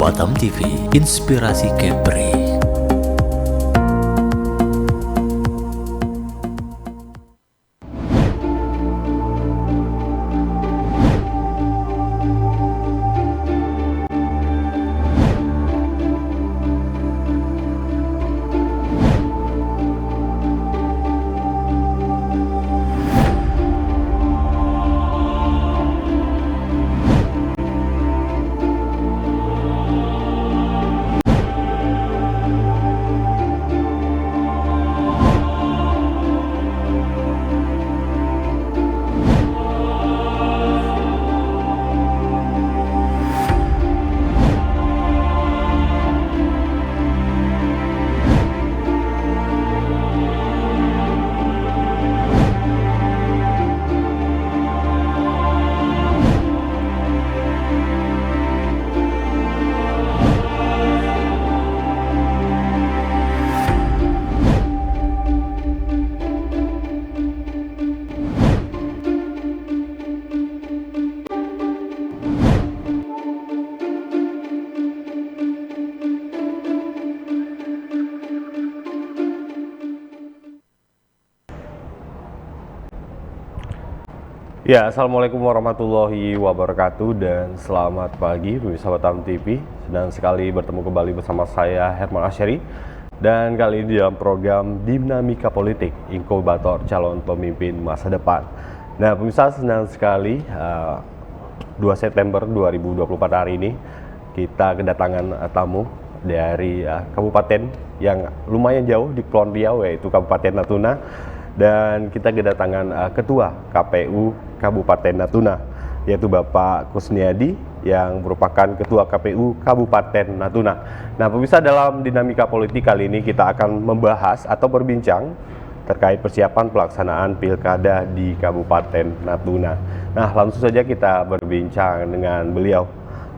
Batam TV, Inspirasi Kepri. Ya, assalamualaikum warahmatullahi wabarakatuh dan selamat pagi pemirsa Batam TV. Senang sekali bertemu kembali bersama saya Herman Asyari dan kali ini dalam program Dinamika Politik Inkubator Calon Pemimpin Masa Depan. Nah, pemirsa senang sekali 2 September 2024 hari ini kita kedatangan tamu dari kabupaten yang lumayan jauh di Kepulauan Riau, yaitu Kabupaten Natuna. Dan kita kedatangan Ketua KPU Kabupaten Natuna, yaitu Bapak Kusniadi yang merupakan Ketua KPU Kabupaten Natuna. Nah, pemirsa, dalam dinamika politik kali ini kita akan membahas atau berbincang terkait persiapan pelaksanaan pilkada di Kabupaten Natuna. Nah, langsung saja kita berbincang dengan beliau.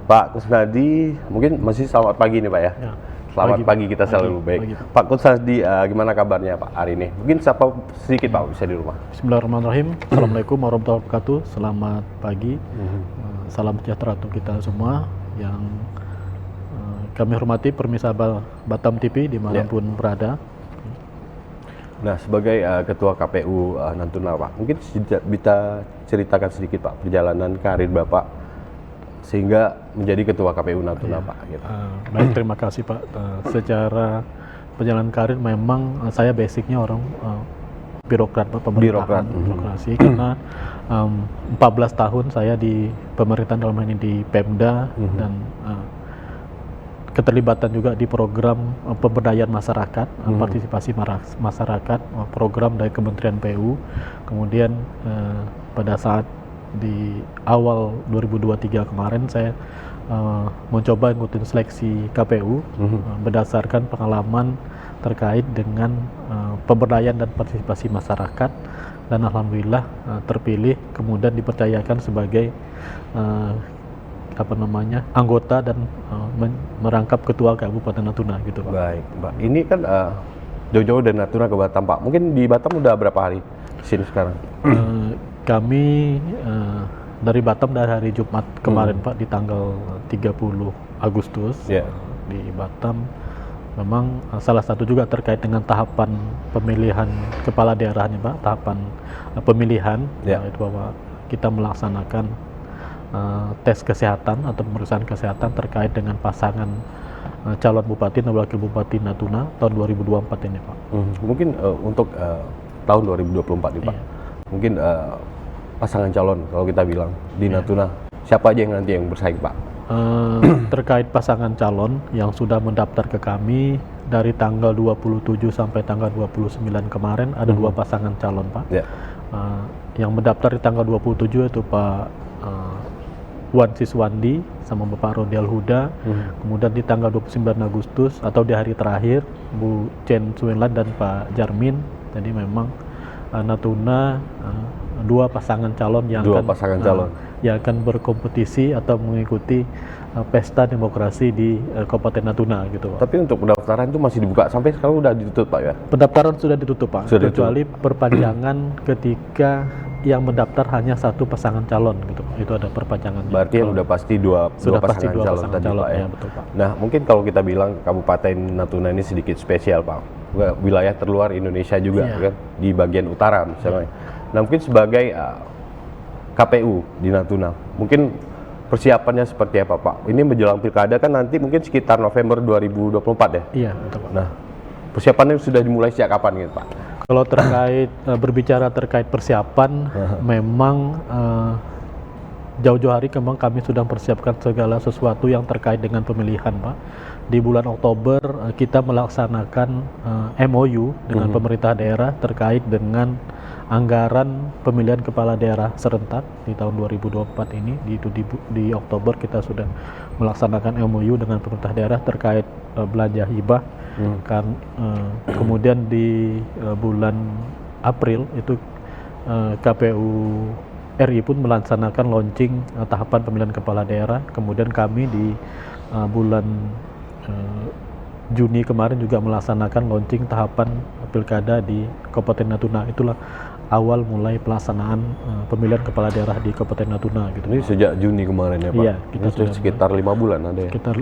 Pak Kusnadi, mungkin masih selamat pagi nih Pak ya? Ya. Selamat pagi, kita selalu baik. Pak Kusnadi, gimana kabarnya Pak hari ini? Mungkin sapa sedikit Pak, bisa di rumah. Bismillahirrahmanirrahim. Assalamualaikum warahmatullahi wabarakatuh. Selamat pagi. Salam sejahtera untuk kita semua yang kami hormati pemirsa Batam TV dimanapun berada. Nah, sebagai Ketua KPU Natuna Pak, mungkin bisa ceritakan sedikit Pak perjalanan karir Bapak sehingga menjadi Ketua KPU Natuna Pak. Gitu. Baik, terima kasih Pak. Secara perjalanan karir memang saya basicnya orang birokrat pemerintahan, birokrasi karena 14 tahun saya di pemerintahan, dalam ini di Pemda dan keterlibatan juga di program pemberdayaan masyarakat, partisipasi masyarakat, program dari Kementerian PU. Kemudian pada saat di awal 2023 kemarin saya mencoba ngikutin seleksi KPU berdasarkan pengalaman terkait dengan pemberdayaan dan partisipasi masyarakat, dan alhamdulillah terpilih, kemudian dipercayakan sebagai anggota dan merangkap ketua Kabupaten Natuna gitu Pak. Baik Pak, ini kan jauh-jauh dari Natuna ke Batam Pak, mungkin di Batam udah berapa hari sini sekarang? Kami dari Batam dari hari Jumat kemarin Pak, di tanggal 30 Agustus di Batam. Memang salah satu juga terkait dengan tahapan pemilihan kepala daerahnya Pak, tahapan pemilihan, yaitu bahwa kita melaksanakan tes kesehatan atau pemeriksaan kesehatan terkait dengan pasangan calon bupati dan wakil bupati Natuna tahun 2024 ini Pak. Mungkin untuk tahun 2024 ini Pak, mungkin pasangan calon kalau kita bilang di Natuna, siapa aja yang nanti yang bersaing Pak? Terkait pasangan calon yang sudah mendaftar ke kami dari tanggal 27 sampai tanggal 29 kemarin ada 2 pasangan calon Pak. Yang mendaftar di tanggal 27 itu Pak Wan Siswandi sama Bapak Rodial Huda. Kemudian di tanggal 29 Agustus atau di hari terakhir Bu Chen Suenlan dan Pak Jarmin. Jadi memang Natuna 2 pasangan calon yang akan berkompetisi atau mengikuti pesta demokrasi di Kabupaten Natuna gitu Pak. Tapi untuk pendaftaran itu masih dibuka sampai sekarang udah ditutup Pak ya? Pendaftaran sudah ditutup Pak, kecuali perpanjangan ketika yang mendaftar hanya satu pasangan calon gitu Pak. Itu ada perpanjangan. Berarti yang udah pasti dua pasangan calon tadi Pak ya. Betul, Pak. Nah mungkin kalau kita bilang Kabupaten Natuna ini sedikit spesial Pak, wilayah terluar Indonesia juga kan, di bagian utara misalnya. Nah mungkin sebagai KPU di Natuna, mungkin persiapannya seperti apa Pak? Ini menjelang pilkada kan nanti mungkin sekitar November 2024 ya? Iya betul Pak. Nah persiapannya sudah dimulai sejak kapan gitu Pak? Kalau terkait berbicara terkait persiapan, memang jauh-jauh hari memang kami sudah mempersiapkan segala sesuatu yang terkait dengan pemilihan Pak. Di bulan Oktober kita melaksanakan MOU dengan pemerintah daerah terkait dengan anggaran pemilihan kepala daerah serentak di tahun 2024 ini. Di Oktober kita sudah melaksanakan MOU dengan pemerintah daerah terkait belanja hibah. Kan kemudian di bulan April itu KPU RI pun melaksanakan launching tahapan pemilihan kepala daerah. Kemudian kami di bulan Juni kemarin juga melaksanakan launching tahapan pilkada di Kabupaten Natuna. Itulah awal mulai pelaksanaan pemilihan kepala daerah di Kabupaten Natuna gitu. Ini sejak Juni kemarin ya Pak? Iya, kita ini sudah sekitar 5 bulan ada ya? Sekitar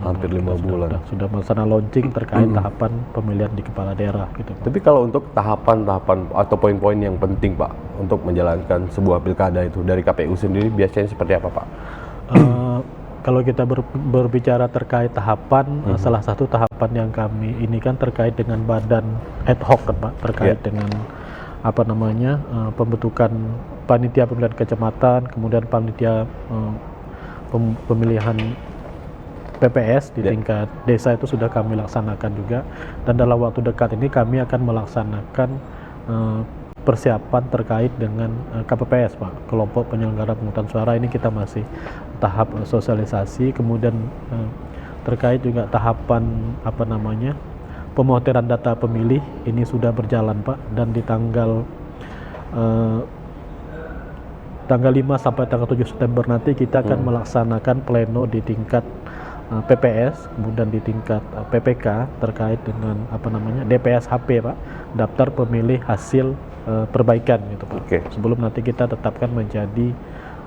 hampir 5 bulan. Sudah melaksanakan launching terkait tahapan pemilihan di kepala daerah gitu. Tapi kalau untuk tahapan-tahapan atau poin-poin yang penting Pak untuk menjalankan sebuah pilkada itu dari KPU sendiri biasanya seperti apa Pak? Kalau kita berbicara terkait tahapan, salah satu tahapan yang kami ini kan terkait dengan badan ad hoc kan Pak, terkait dengan pembentukan panitia pemilihan kecamatan, kemudian panitia pemilihan PPS di tingkat desa itu sudah kami laksanakan juga, dan dalam waktu dekat ini kami akan melaksanakan persiapan terkait dengan KPPS Pak, kelompok penyelenggara pemungutan suara. Ini kita masih tahap sosialisasi, kemudian terkait juga tahapan pemoteran data pemilih ini sudah berjalan Pak, dan di tanggal 5 sampai tanggal 7 September nanti kita akan melaksanakan pleno di tingkat PPS, kemudian di tingkat PPK terkait dengan DPS HP Pak, daftar pemilih hasil perbaikan gitu Pak. Sebelum nanti kita tetapkan menjadi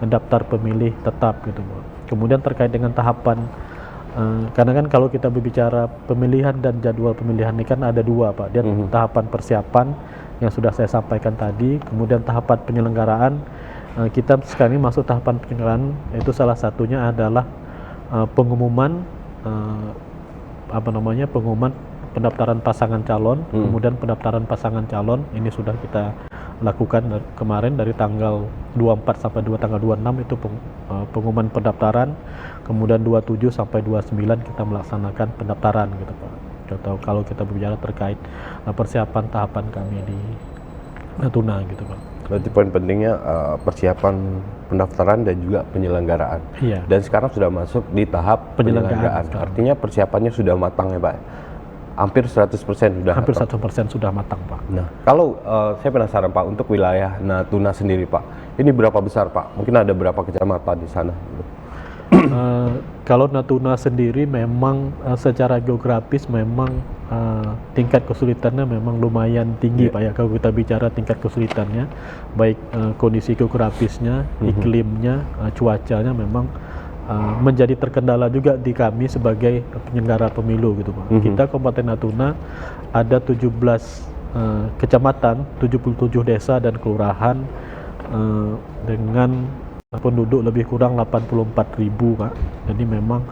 daftar pemilih tetap gitu Pak. Kemudian terkait dengan tahapan karena kan kalau kita berbicara pemilihan dan jadwal pemilihan ini kan ada dua Pak. Dia tahapan persiapan yang sudah saya sampaikan tadi, kemudian tahapan penyelenggaraan. Kita sekarang ini masuk tahapan penyelenggaraan, yaitu salah satunya adalah pengumuman pengumuman pendaftaran pasangan calon. Kemudian pendaftaran pasangan calon ini sudah kita lakukan kemarin dari tanggal 24 sampai tanggal 26 itu pengumuman pendaftaran. Kemudian 27 sampai 29 kita melaksanakan pendaftaran gitu Pak. Atau kalau kita berbicara terkait persiapan tahapan kami di Natuna gitu Pak. Berarti poin pentingnya persiapan pendaftaran dan juga penyelenggaraan. Iya. Dan sekarang sudah masuk di tahap penyelenggaraan. Artinya persiapannya sudah matang ya Pak? Hampir 100% sudah. Hampir 100% sudah matang Pak. Nah, kalau saya penasaran Pak, untuk wilayah Natuna sendiri Pak, ini berapa besar Pak? Mungkin ada berapa kecamatan di sana? Kalau Natuna sendiri memang secara geografis memang tingkat kesulitannya memang lumayan tinggi Pak ya. Kalau kita bicara tingkat kesulitannya, baik kondisi geografisnya, iklimnya, cuacanya memang menjadi terkendala juga di kami sebagai penyelenggara pemilu gitu Pak. Kita Kabupaten Natuna ada 17 kecamatan, 77 desa dan kelurahan dengan penduduk lebih kurang 84.000 Pak. Jadi memang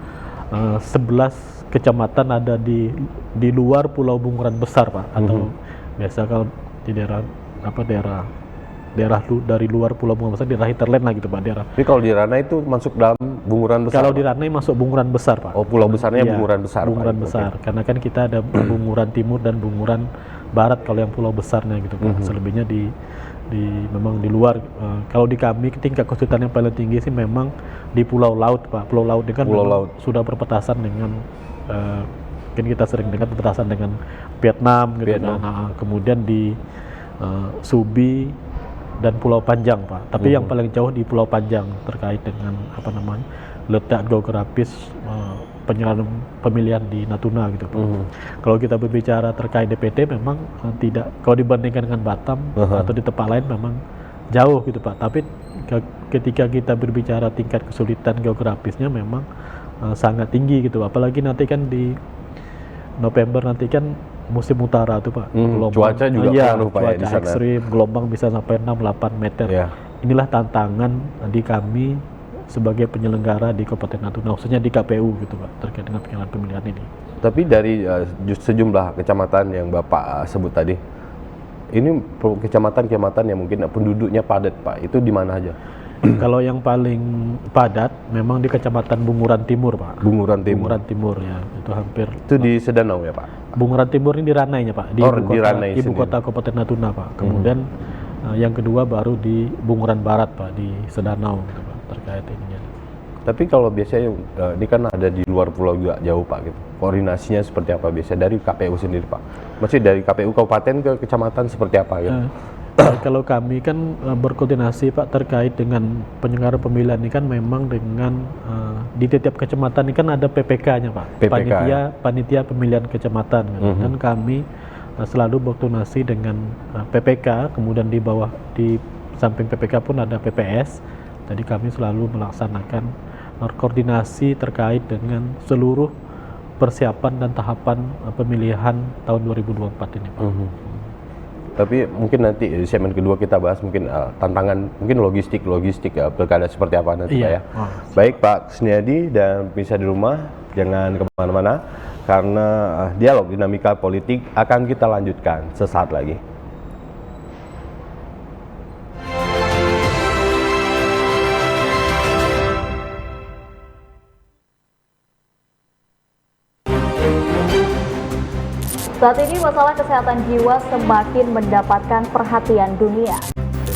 11 kecamatan ada di luar Pulau Bunguran Besar Pak, atau biasa kalau di daerah dari luar Pulau Bunguran Besar, daerah hinterland lah gitu Pak, daerah. Jadi kalau di Ranai itu masuk dalam Bunguran Besar? Kalau di Ranai masuk Bunguran Besar Pak. Oh, pulau besarnya Bunguran Besar. Bunguran Besar, karena kan kita ada Bunguran Timur dan Bunguran Barat kalau yang pulau besarnya gitu Pak. Selebihnya memang di luar. Kalau di kami tingkat kesulitan yang paling tinggi sih memang di Pulau Laut Pak. Pulau Laut ini kan sudah berbatasan dengan mungkin kita sering dengar berbatasan dengan Vietnam gitu. Nah, kemudian di Subi dan Pulau Panjang Pak. Tapi yang paling jauh di Pulau Panjang terkait dengan letak geografis pemilihan di Natuna gitu Pak. Kalau kita berbicara terkait DPT memang tidak, kalau dibandingkan dengan Batam atau di tempat lain memang jauh gitu Pak. Tapi ketika kita berbicara tingkat kesulitan geografisnya memang sangat tinggi gitu. Apalagi nanti kan di November nanti kan musim utara tuh Pak. Cuaca juga pengaruh Pak ya di cuaca sana. ekstrim, gelombang bisa sampai 6-8 meter. Yeah. Inilah tantangan di kami sebagai penyelenggara di Kabupaten Natuna, khususnya di KPU gitu Pak, terkait dengan penyelenggaraan pemilihan ini. Tapi dari sejumlah kecamatan yang Bapak sebut tadi, ini kecamatan-kecamatan yang mungkin penduduknya padat Pak, itu di mana aja? Kalau yang paling padat memang di Kecamatan Bunguran Timur Pak. Bunguran Timur. Bunguran Timur ya, itu hampir. Itu di Sedanau ya Pak? Bunguran Timur ini di Ranainya Pak, di ibu kota Kabupaten Natuna Pak. Kemudian yang kedua baru di Bunguran Barat Pak, di Sedanau gitu Pak, terkait ininya. Tapi kalau biasanya ini kan ada di luar pulau juga jauh Pak gitu. Koordinasinya seperti apa biasanya dari KPU sendiri Pak? Maksudnya dari KPU kabupaten ke kecamatan seperti apa gitu? Kalau kami kan berkoordinasi Pak terkait dengan penyelenggara pemilihan ini kan memang dengan di tiap kecamatan ini kan ada PPK-nya Pak, panitia pemilihan kecamatan kan. Dan kami selalu berkoordinasi dengan PPK, kemudian di bawah di samping PPK pun ada PPS. Jadi kami selalu melaksanakan koordinasi terkait dengan seluruh persiapan dan tahapan pemilihan tahun 2024 ini Pak. Tapi mungkin nanti di segmen kedua kita bahas mungkin tantangan, mungkin logistik pilkada seperti apa nanti Pak ya. Baik Pak Kusniadi dan pemirsa di rumah, jangan kemana-mana karena dialog dinamika politik akan kita lanjutkan sesaat lagi. Saat ini masalah kesehatan jiwa semakin mendapatkan perhatian dunia.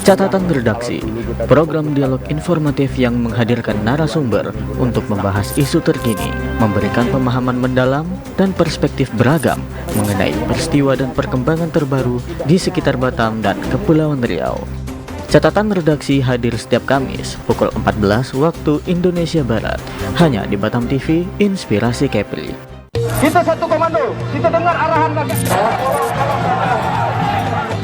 Catatan redaksi, program dialog informatif yang menghadirkan narasumber untuk membahas isu terkini, memberikan pemahaman mendalam dan perspektif beragam mengenai peristiwa dan perkembangan terbaru di sekitar Batam dan Kepulauan Riau. Catatan redaksi hadir setiap Kamis pukul 14 waktu Indonesia Barat, hanya di Batam TV Inspirasi Kepri. Kita satu komando, kita dengar arahan kami.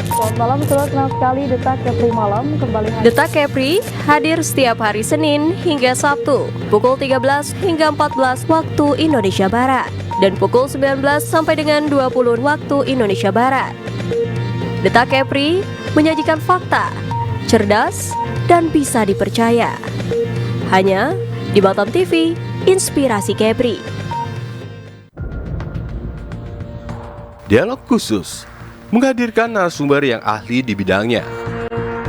Selamat malam, senang sekali Detak Kepri Malam kembali hadir. Detak Kepri hadir setiap hari Senin hingga Sabtu pukul 13 hingga 14 waktu Indonesia Barat dan pukul 19 sampai dengan 20 waktu Indonesia Barat. Detak Kepri menyajikan fakta, cerdas, dan bisa dipercaya. Hanya di Batam TV Inspirasi Kepri. Dialog khusus menghadirkan narasumber yang ahli di bidangnya.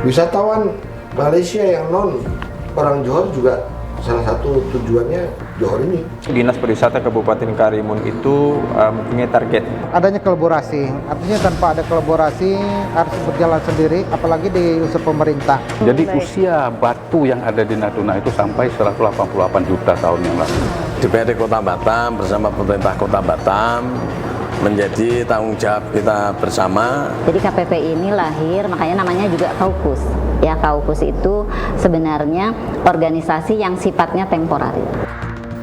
Wisatawan Malaysia yang non orang Johor juga salah satu tujuannya Johor ini. Dinas Pariwisata Kabupaten Karimun itu mempunyai target. Adanya kolaborasi, artinya tanpa ada kolaborasi harus berjalan sendiri, apalagi di unsur pemerintah. Jadi usia batu yang ada di Natuna itu sampai 188 juta tahun yang lalu. DPRD Kota Batam bersama pemerintah Kota Batam menjadi tanggung jawab kita bersama. Jadi KPPI ini lahir, makanya namanya juga Kaukus. Ya, Kaukus itu sebenarnya organisasi yang sifatnya temporer.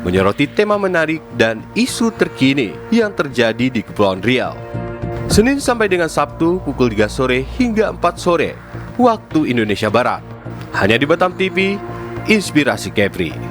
Menyoroti tema menarik dan isu terkini yang terjadi di Kepulauan Riau. Senin sampai dengan Sabtu pukul 3 sore hingga 4 sore waktu Indonesia Barat. Hanya di Batam TV, Inspirasi Kepri.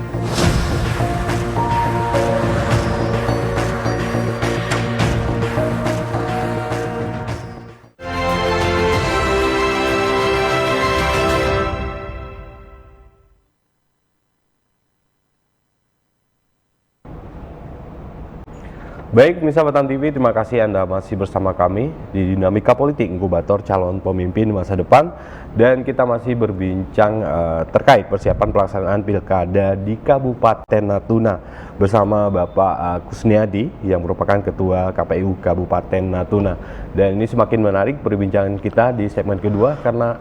Baik, pemirsa Batam TV, terima kasih Anda masih bersama kami di Dinamika Politik Inkubator Calon Pemimpin Masa Depan. Dan kita masih berbincang terkait persiapan pelaksanaan pilkada di Kabupaten Natuna bersama Bapak Kusniadi yang merupakan Ketua KPU Kabupaten Natuna. Dan ini semakin menarik perbincangan kita di segmen kedua karena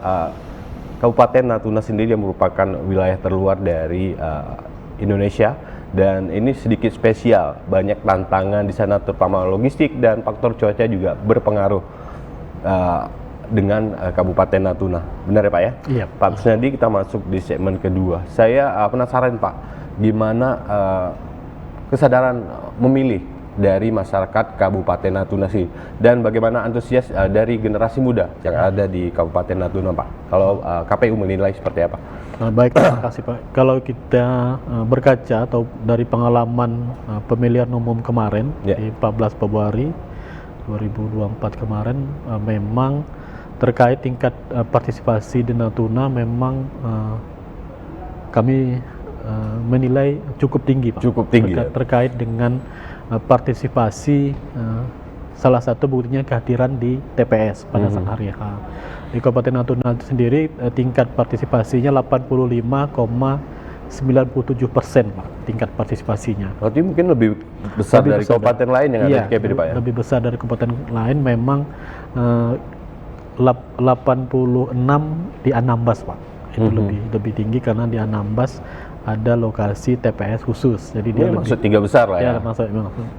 Kabupaten Natuna sendiri yang merupakan wilayah terluar dari Indonesia. Dan ini sedikit spesial, banyak tantangan di sana terutama logistik dan faktor cuaca juga berpengaruh dengan Kabupaten Natuna. Benar ya Pak ya? Iya. Pak Kusniadi, kita masuk di segmen kedua. Saya penasaran Pak, gimana kesadaran memilih dari masyarakat Kabupaten Natuna sih, dan bagaimana antusias dari generasi muda yang ada di Kabupaten Natuna, Pak? Kalau KPU menilai seperti apa? Baik, terima kasih Pak. Kalau kita berkaca atau dari pengalaman pemilihan umum kemarin di 14 Februari 2024 kemarin, memang terkait tingkat partisipasi di Natuna memang kami menilai cukup tinggi, Pak. Cukup tinggi terkait dengan partisipasi, salah satu buktinya kehadiran di TPS pada saat hari H. Di Kabupaten Natuna sendiri tingkat partisipasinya 85,97%, Pak, tingkat partisipasinya. Berarti mungkin lebih besar dari kabupaten lain yang ada di KPD, Pak, ya? Lebih besar dari kabupaten lain, memang 86 di Anambas, Pak. Itu lebih tinggi karena di Anambas ada lokasi TPS khusus. Jadi dia masuk 3 besar lah ya.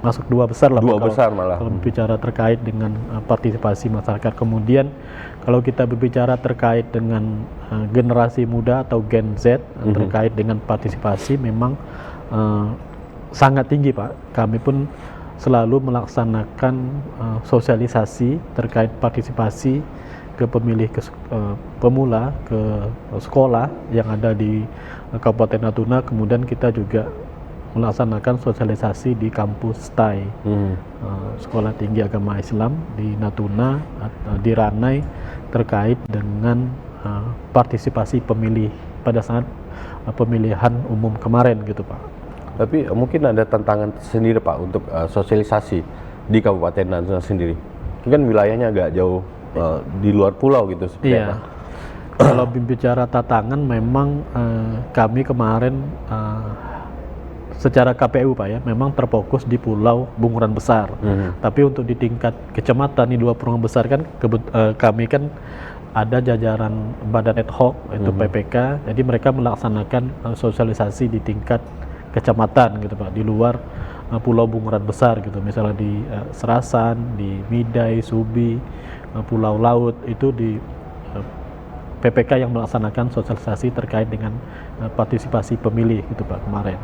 Masuk 2 besar lah. 2 besar malah. Kalau berbicara terkait dengan partisipasi masyarakat. Kemudian kalau kita berbicara terkait dengan generasi muda atau Gen Z terkait dengan partisipasi, memang sangat tinggi, Pak. Kami pun selalu melaksanakan sosialisasi terkait partisipasi ke pemilih pemula ke sekolah yang ada di Kabupaten Natuna. Kemudian kita juga melaksanakan sosialisasi di kampus STAI, Sekolah Tinggi Agama Islam di Natuna, di Ranai, terkait dengan partisipasi pemilih pada saat pemilihan umum kemarin gitu, Pak. Tapi mungkin ada tantangan sendiri, Pak, untuk sosialisasi di Kabupaten Natuna sendiri. Mungkin wilayahnya agak jauh di luar pulau gitu. Iya. Kalau bicara tantangan, memang kami kemarin secara KPU, Pak, ya, memang terfokus di Pulau Bunguran Besar. Tapi untuk di tingkat kecamatan di 2 pulau besar kan kami kan ada jajaran badan ad hoc itu PPK. Jadi mereka melaksanakan sosialisasi di tingkat kecamatan gitu, Pak, di luar Pulau Bunguran Besar gitu. Misalnya di Serasan, di Midai, Subi, Pulau Laut, itu di PPK yang melaksanakan sosialisasi terkait dengan partisipasi pemilih gitu, Pak, kemarin.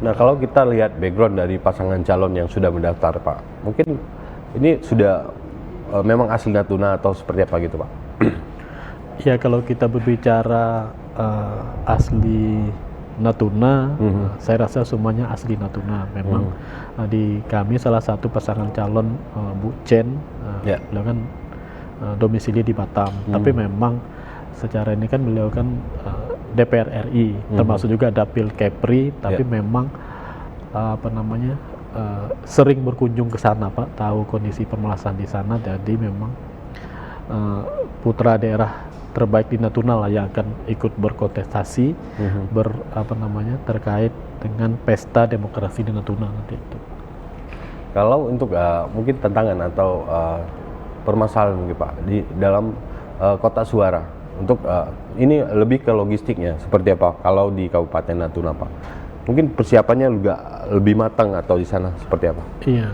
Nah, kalau kita lihat background dari pasangan calon yang sudah mendaftar, Pak, mungkin ini sudah memang asli Natuna atau seperti apa gitu, Pak? Ya, kalau kita berbicara asli Natuna, saya rasa semuanya asli Natuna. Memang di kami salah satu pasangan calon, Bu Chen, beliau kan domisili di Batam, tapi memang secara ini kan beliau kan DPR RI, termasuk juga dapil Kepri, tapi memang sering berkunjung ke sana, Pak, tahu kondisi permelasan di sana. Jadi memang putra daerah terbaik di Natuna lah yang akan ikut berkontestasi terkait dengan pesta demokrasi di Natuna nanti itu. Kalau untuk mungkin tantangan atau permasalahan mungkin, Pak, di dalam kotak suara untuk ini lebih ke logistiknya seperti apa kalau di Kabupaten Natuna, Pak? Mungkin persiapannya juga lebih matang atau di sana seperti apa? Iya,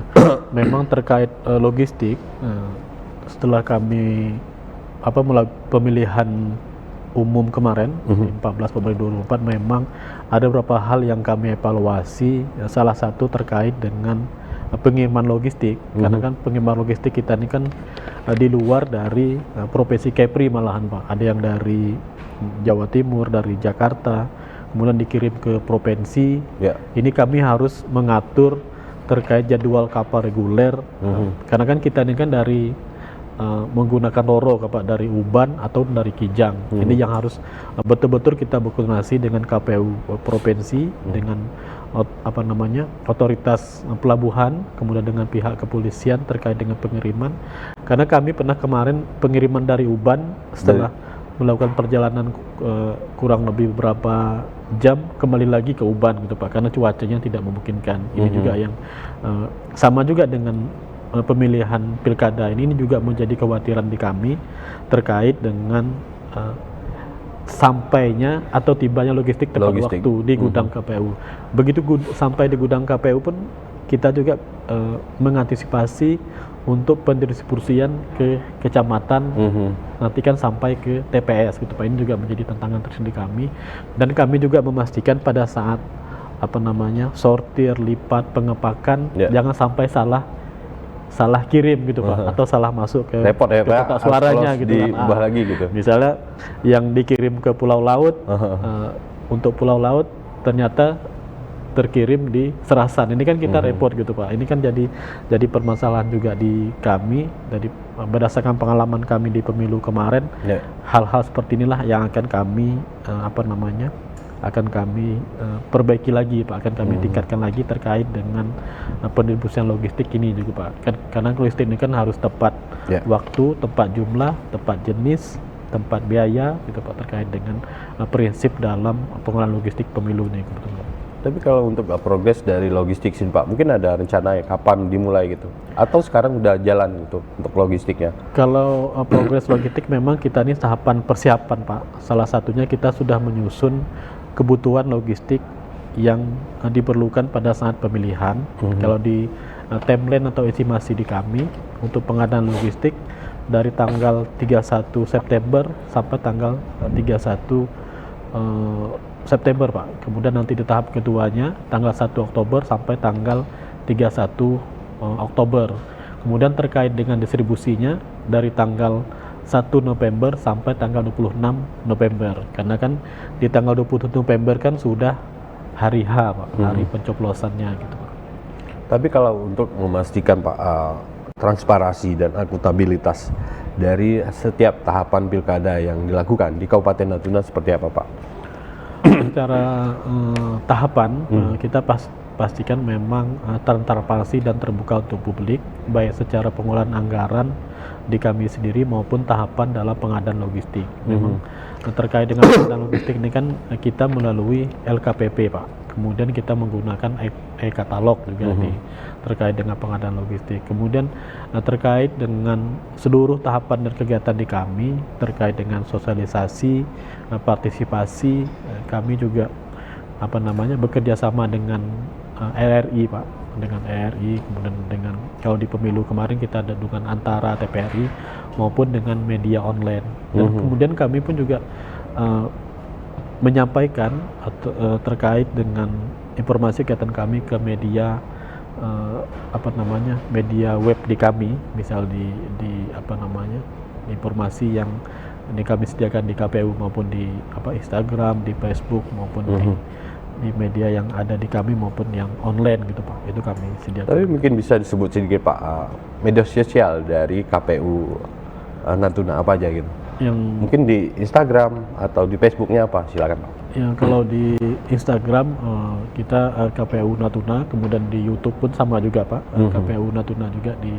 memang terkait logistik, setelah kami pemilihan umum kemarin 14 Februari 2024, memang ada beberapa hal yang kami evaluasi. Salah satu terkait dengan pengiriman logistik, karena kan pengiriman logistik kita ini kan di luar dari provinsi Kepri malahan, Pak. Ada yang dari Jawa Timur, dari Jakarta, kemudian dikirim ke provinsi. Ini kami harus mengatur terkait jadwal kapal reguler, karena kan kita ini kan dari menggunakan roro, Pak, dari Uban atau dari Kijang. Ini yang harus betul-betul kita berkoordinasi dengan KPU provinsi, dengan otoritas pelabuhan, kemudian dengan pihak kepolisian terkait dengan pengiriman. Karena kami pernah kemarin pengiriman dari Uban, setelah melakukan perjalanan kurang lebih beberapa jam kembali lagi ke Uban gitu, Pak, karena cuacanya tidak memungkinkan. Ini juga yang sama juga dengan pemilihan pilkada ini juga menjadi kekhawatiran di kami terkait dengan sampainya atau tibanya logistik tepat waktu di gudang KPU. Begitu sampai di gudang KPU pun kita juga mengantisipasi untuk pendistribusian ke kecamatan, nanti kan sampai ke TPS gitu, Pak. Ini juga menjadi tantangan tersendiri kami, dan kami juga memastikan pada saat sortir, lipat, pengepakan, jangan sampai salah kirim gitu Pak, atau salah masuk ke repot ya, ke kotak suaranya gitu diubah lagi gitu. Misalnya yang dikirim ke Pulau Laut, untuk Pulau Laut ternyata terkirim di Serasan. Ini kan kita repot gitu Pak. Ini kan jadi permasalahan juga di kami. Jadi berdasarkan pengalaman kami di pemilu kemarin, hal-hal seperti inilah yang akan kami perbaiki lagi Pak, akan kami tingkatkan lagi terkait dengan pendistribusian logistik ini juga Pak. Karena logistik ini kan harus tepat waktu, tepat jumlah, tepat jenis, tempat biaya gitu Pak, terkait dengan prinsip dalam pengelolaan logistik pemilu ini kebetulan. Tapi kalau untuk progres dari logistik sini Pak, mungkin ada rencana ya kapan dimulai gitu? Atau sekarang udah jalan gitu untuk logistiknya? Kalau progres logistik memang kita ini tahapan persiapan Pak. Salah satunya kita sudah menyusun kebutuhan logistik yang diperlukan pada saat pemilihan. Kalau di timeline atau estimasi di kami untuk pengadaan logistik dari tanggal 31 September sampai tanggal 31 September Pak. Kemudian nanti di tahap keduanya tanggal 1 Oktober sampai tanggal 31 Oktober. Kemudian terkait dengan distribusinya dari tanggal 1 November sampai tanggal 26 November. Karena kan di tanggal 20 November kan sudah hari H Pak, hari pencoblosannya gitu Pak. Tapi kalau untuk memastikan Pak transparansi dan akuntabilitas dari setiap tahapan pilkada yang dilakukan di Kabupaten Natuna seperti apa Pak? Secara tahapan kita pastikan memang transparansi dan terbuka untuk publik, baik secara pengolahan anggaran di kami sendiri maupun tahapan dalam pengadaan logistik. Memang terkait dengan pengadaan logistik ini kan kita melalui LKPP Pak. Kemudian kita menggunakan e-katalog juga terkait dengan pengadaan logistik. Kemudian terkait dengan seluruh tahapan dan kegiatan di kami terkait dengan sosialisasi, partisipasi, kami juga bekerja sama dengan RRI Pak, dengan RRI, kemudian dengan kalau di pemilu kemarin kita ada dengan antara TPRI maupun dengan media online. Dan kemudian kami pun juga menyampaikan terkait dengan informasi kegiatan kami ke media media web di kami, misal di informasi yang kami sediakan di KPU maupun di Instagram, di Facebook maupun di media yang ada di kami maupun yang online gitu Pak. Itu kami sediakan. Tapi mungkin bisa disebut sedikit Pak media sosial dari KPU Natuna apa aja gitu? Yang mungkin di Instagram atau di Facebooknya apa? Silakan Pak. Ya, kalau di Instagram kita KPU Natuna, kemudian di YouTube pun sama juga Pak, KPU Natuna juga. Di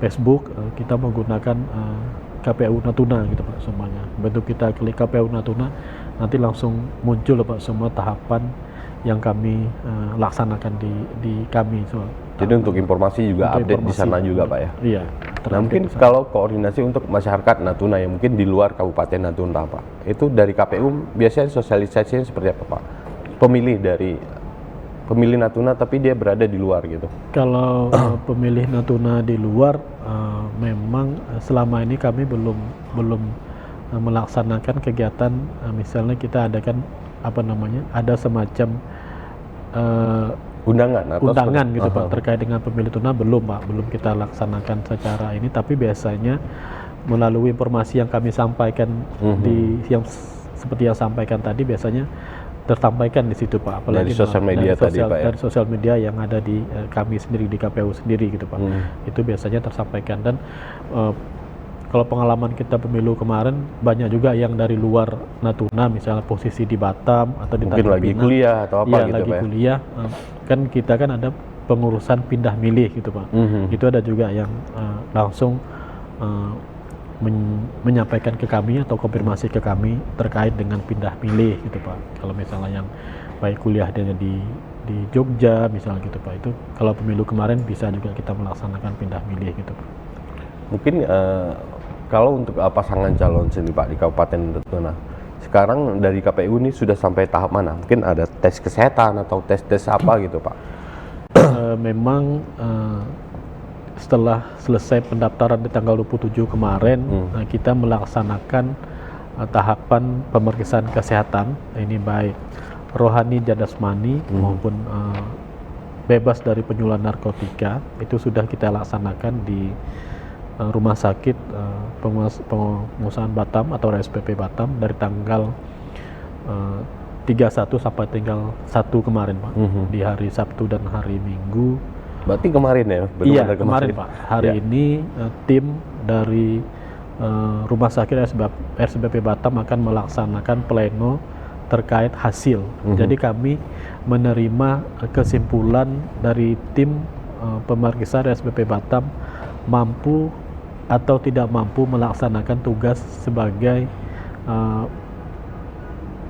Facebook kita menggunakan KPU Natuna gitu Pak semuanya. Bentuk kita klik KPU Natuna, nanti langsung muncul Pak semua tahapan yang kami laksanakan di kami. Jadi untuk informasi juga update di sana juga Pak ya? Iya. Nah mungkin kalau koordinasi untuk masyarakat Natuna yang mungkin di luar Kabupaten Natuna Pak, itu dari KPU biasanya sosialisasinya seperti apa Pak? Pemilih Natuna tapi dia berada di luar gitu. Kalau pemilih Natuna di luar memang selama ini kami belum melaksanakan kegiatan misalnya kita adakan ada semacam undangan gitu Pak terkait dengan pemilih Natuna belum kita laksanakan secara ini, tapi biasanya melalui informasi yang kami sampaikan yang seperti yang sampaikan tadi biasanya tersampaikan di situ Pak, apalagi dari sosial media tadi Pak ya? Dari sosial media yang ada di kami sendiri di KPU sendiri gitu Pak. Itu biasanya tersampaikan. Dan kalau pengalaman kita pemilu kemarin banyak juga yang dari luar Natuna, misalnya posisi di Batam atau di mungkin lagi kuliah atau apa gitu lagi Pak kuliah kan kita kan ada pengurusan pindah milih gitu Pak. Itu ada juga yang langsung menyampaikan ke kami atau konfirmasi ke kami terkait dengan pindah milih gitu Pak. Kalau misalnya yang baik kuliah dia di Jogja misalnya gitu Pak, itu kalau pemilu kemarin bisa juga kita melaksanakan pindah milih gitu Pak. Mungkin kalau untuk pasangan calon sendiri Pak di Kabupaten Natuna, sekarang dari KPU ini sudah sampai tahap mana? Mungkin ada tes kesehatan atau tes apa gitu Pak? Memang setelah selesai pendaftaran di tanggal 27 kemarin, kita melaksanakan tahapan pemeriksaan kesehatan. Ini baik rohani dan jasmani maupun bebas dari penyuluhan narkotika itu sudah kita laksanakan di Rumah Sakit Pengusahaan Batam atau RSPP Batam dari tanggal 31 sampai tanggal 1 kemarin Pak, di hari Sabtu dan hari Minggu. Berarti kemarin ya? Iya, kemarin Pak. Hari ini tim dari Rumah Sakit RSPP Batam akan melaksanakan pleno terkait hasil. Jadi kami menerima kesimpulan dari tim pemeriksaan RSPP Batam mampu atau tidak mampu melaksanakan tugas sebagai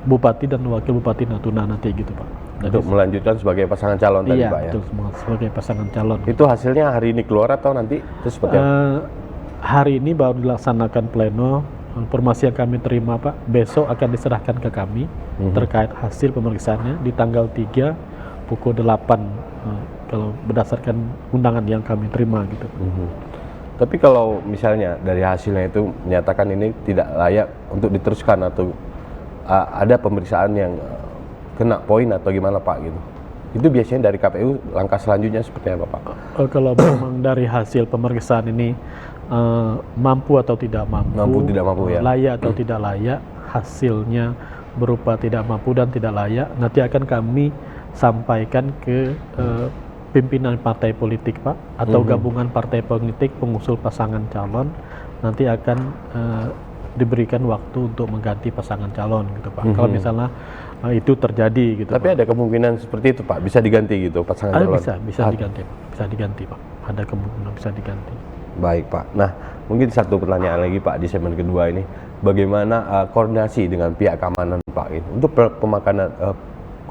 Bupati dan Wakil Bupati Natuna nanti gitu Pak. Untuk melanjutkan sebagai pasangan calon tadi Pak ya? Iya, betul, sebagai pasangan calon. Itu hasilnya hari ini keluar atau nanti? Itu seperti apa? Hari ini baru dilaksanakan pleno. Informasi yang kami terima Pak, besok akan diserahkan ke kami terkait hasil pemeriksaannya di tanggal 3 pukul 8 kalau berdasarkan undangan yang kami terima gitu. Tapi kalau misalnya dari hasilnya itu menyatakan ini tidak layak untuk diteruskan atau ada pemeriksaan yang kena poin atau gimana Pak gitu, itu biasanya dari KPU langkah selanjutnya seperti apa Pak? Kalau memang dari hasil pemeriksaan ini mampu atau tidak mampu, ya, layak atau tidak layak, hasilnya berupa tidak mampu dan tidak layak, nanti akan kami sampaikan ke pimpinan partai politik Pak, atau gabungan partai politik pengusul pasangan calon, nanti akan diberikan waktu untuk mengganti pasangan calon gitu Pak. Kalau misalnya itu terjadi gitu. Tapi Pak, ada kemungkinan seperti itu Pak, bisa diganti gitu pasangan calon? Bisa diganti Pak, bisa diganti Pak. Ada kemungkinan bisa diganti. Baik Pak. Nah, mungkin satu pertanyaan lagi Pak di segmen kedua ini, bagaimana koordinasi dengan pihak keamanan Pak ini untuk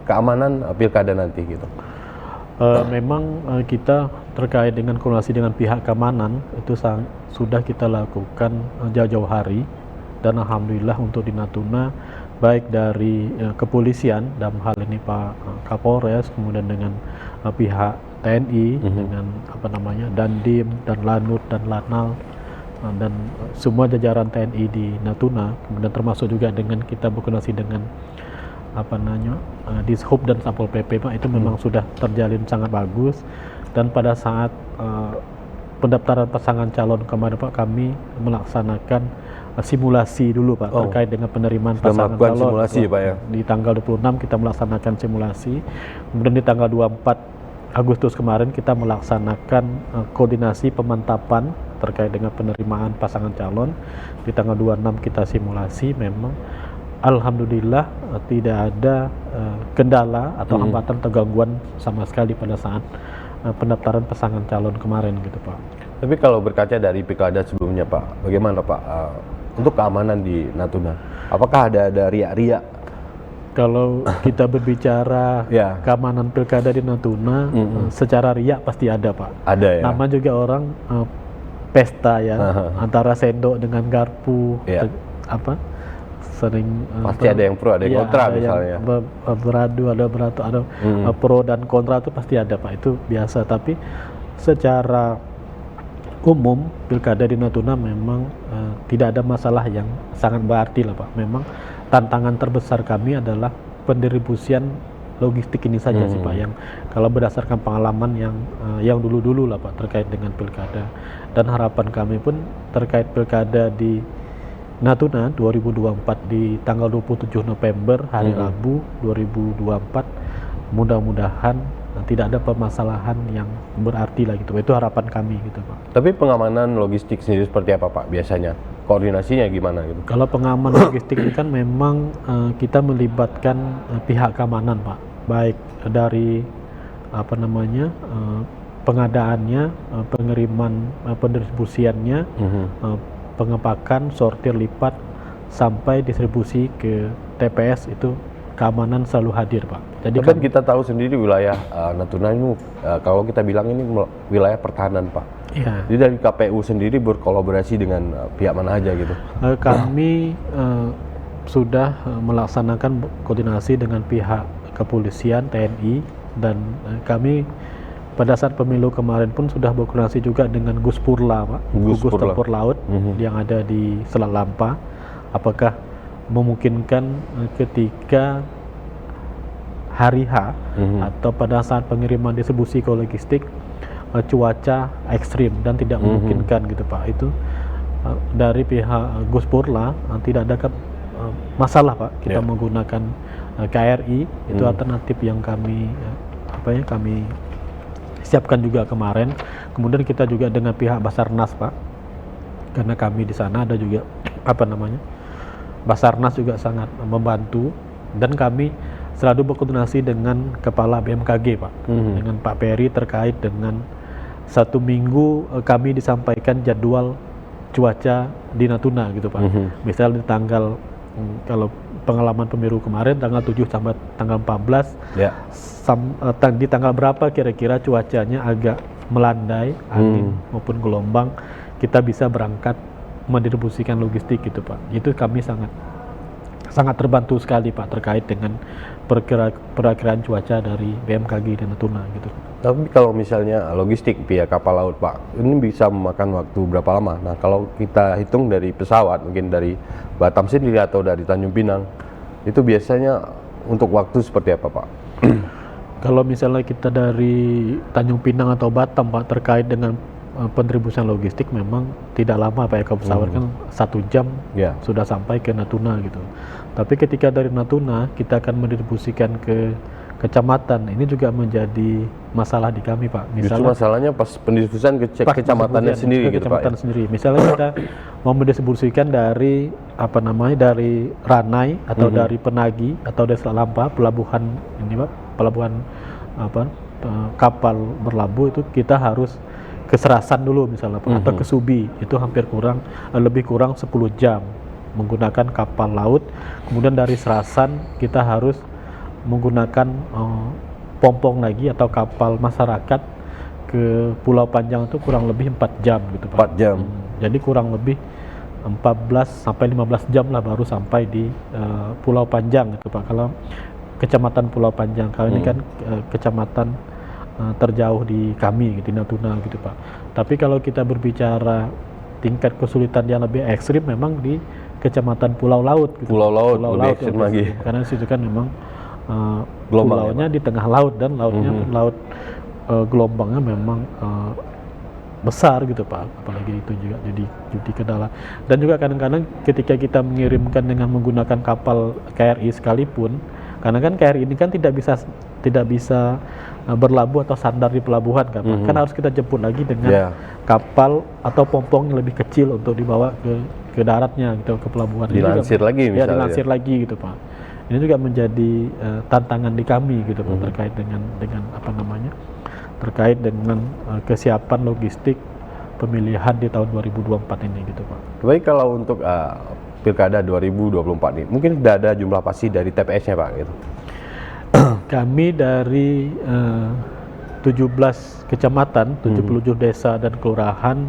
keamanan pilkada nanti gitu? Memang kita terkait dengan koordinasi dengan pihak keamanan itu sudah kita lakukan jauh-jauh hari, dan alhamdulillah untuk di Natuna baik dari kepolisian dalam hal ini Pak Kapolres, kemudian dengan pihak TNI dengan Dandim dan Lanut dan Lanal dan semua jajaran TNI di Natuna, kemudian termasuk juga dengan kita berkoordinasi dengan Dishub dan Satpol PP Pak, itu memang sudah terjalin sangat bagus. Dan pada saat pendaftaran pasangan calon kemarin Pak, kami melaksanakan simulasi dulu Pak terkait dengan penerimaan pasangan calon. Simulasi Pak ya. Di tanggal 26 kita melaksanakan simulasi. Kemudian di tanggal 24 Agustus kemarin kita melaksanakan koordinasi pemantapan terkait dengan penerimaan pasangan calon. Di tanggal 26 kita simulasi, memang alhamdulillah tidak ada kendala atau hambatan atau gangguan sama sekali pada saat pendaftaran pasangan calon kemarin gitu Pak. Tapi kalau berkaca dari pilkada sebelumnya Pak, bagaimana Pak untuk keamanan di Natuna? Apakah ada riak-riak? Kalau kita berbicara keamanan pilkada di Natuna, secara riak pasti ada Pak. Ada ya. Nama juga orang pesta ya, antara sendok dengan garpu, sering pasti ada yang pro, ada yang kontra misalnya. Beradu, ada pro dan kontra itu pasti ada Pak, itu biasa. Tapi secara umum pilkada di Natuna memang tidak ada masalah yang sangat berarti lah Pak. Memang tantangan terbesar kami adalah pendistribusian logistik ini saja sih Pak, yang kalau berdasarkan pengalaman yang dulu-dulu lah Pak terkait dengan pilkada. Dan harapan kami pun terkait pilkada di Natuna 2024 di tanggal 27 November hari Rabu 2024, mudah-mudahan tidak ada permasalahan yang berarti lah gitu. Itu harapan kami gitu Pak. Tapi pengamanan logistik sendiri seperti apa Pak biasanya? Koordinasinya gimana gitu? Kalau pengamanan logistik ini kan memang kita melibatkan pihak keamanan Pak, baik dari pengadaannya, pengiriman, pendistribusiannya, pengepakan, sortir, lipat, sampai distribusi ke TPS, itu keamanan selalu hadir Pak. Jadi kan kita tahu sendiri wilayah Natuna ini kalau kita bilang ini wilayah pertahanan Pak. Ya. Jadi dari KPU sendiri berkolaborasi dengan pihak mana aja gitu? Kami sudah melaksanakan koordinasi dengan pihak kepolisian, TNI, dan kami pada saat pemilu kemarin pun sudah berkoordinasi juga dengan Guspurla Pak, Gugus Tempur Laut yang ada di Selat Lampa. Apakah memungkinkan ketika hari H atau pada saat pengiriman distribusi ke logistik cuaca ekstrim dan tidak memungkinkan gitu Pak. Itu dari pihak Guspurla tidak ada masalah Pak, kita menggunakan KRI itu alternatif yang kami kami siapkan juga kemarin. Kemudian kita juga dengan pihak Basarnas Pak, karena kami di sana ada juga Basarnas juga sangat membantu, dan kami selalu berkoordinasi dengan Kepala BMKG Pak, dengan Pak Peri terkait dengan 1 minggu kami disampaikan jadwal cuaca di Natuna gitu Pak. Misal di tanggal kalau pengalaman pemilu kemarin tanggal 7 sampai tanggal 14 di tanggal berapa kira-kira cuacanya agak melandai, angin maupun gelombang, kita bisa berangkat mendistribusikan logistik gitu Pak. Itu kami sangat terbantu sekali Pak terkait dengan perakiraan cuaca dari BMKG dan Natuna gitu. Tapi kalau misalnya logistik via kapal laut Pak, ini bisa memakan waktu berapa lama? Nah kalau kita hitung dari pesawat, mungkin dari Batam sendiri atau dari Tanjung Pinang, itu biasanya untuk waktu seperti apa Pak? Kalau misalnya kita dari Tanjung Pinang atau Batam Pak, terkait dengan pendistribusian logistik memang tidak lama Pak ya, kalau pesawat kan 1 jam sudah sampai ke Natuna gitu. Tapi ketika dari Natuna kita akan mendistribusikan ke kecamatan, ini juga menjadi masalah di kami Pak. Justru masalahnya pas pendistribusian ke kecamatannya sendiri gitu Pak. Misalnya kita mau mendistribusikan dari dari Ranai atau dari Penagi atau dari Selampa, pelabuhan ini Pak, pelabuhan kapal berlabuh, itu kita harus ke Serasan dulu misalnya Pak, atau ke Subi, itu lebih kurang 10 jam menggunakan kapal laut. Kemudian dari Serasan kita harus menggunakan pompong lagi atau kapal masyarakat ke Pulau Panjang, itu kurang lebih 4 jam gitu Pak. 4 jam. Jadi kurang lebih 14 sampai 15 jam lah baru sampai di Pulau Panjang gitu Pak. Kalau kecamatan Pulau Panjang, kalau ini kan kecamatan terjauh di kami gitu, di Natuna gitu Pak. Tapi kalau kita berbicara tingkat kesulitan yang lebih ekstrim memang di kecamatan Pulau Laut gitu. Pulau Laut lebih ekstrim lagi. Karena situ kan memang pulaunya di tengah laut, dan lautnya laut gelombangnya memang besar gitu Pak, apalagi itu juga jadi ke dalam. Dan juga kadang-kadang ketika kita mengirimkan dengan menggunakan kapal KRI sekalipun, karena kan KRI ini kan tidak bisa berlabuh atau sandar di pelabuhan kan, kan harus kita jemput lagi dengan kapal atau pompong yang lebih kecil untuk dibawa ke daratnya gitu, ke pelabuhan. Dilansir juga, lagi misalnya. Dilansir lagi gitu Pak. Ini juga menjadi tantangan di kami gitu Pak, terkait dengan terkait dengan kesiapan logistik pemilihan di tahun 2024 ini gitu Pak. Baik, kalau untuk Pilkada 2024 ini mungkin sudah ada jumlah pasti dari TPS-nya Pak gitu. Kami dari 17 kecamatan, 77 desa dan kelurahan,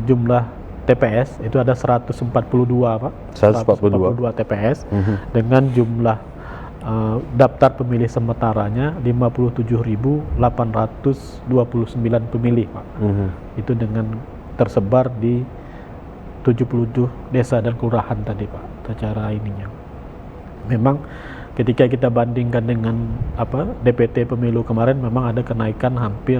jumlah TPS itu ada 142 Pak. 142 TPS dengan jumlah daftar pemilih sementaranya 57.829 pemilih Pak. Itu dengan tersebar di 77 desa dan kelurahan tadi Pak. Secara ininya memang ketika kita bandingkan dengan DPT pemilu kemarin, memang ada kenaikan hampir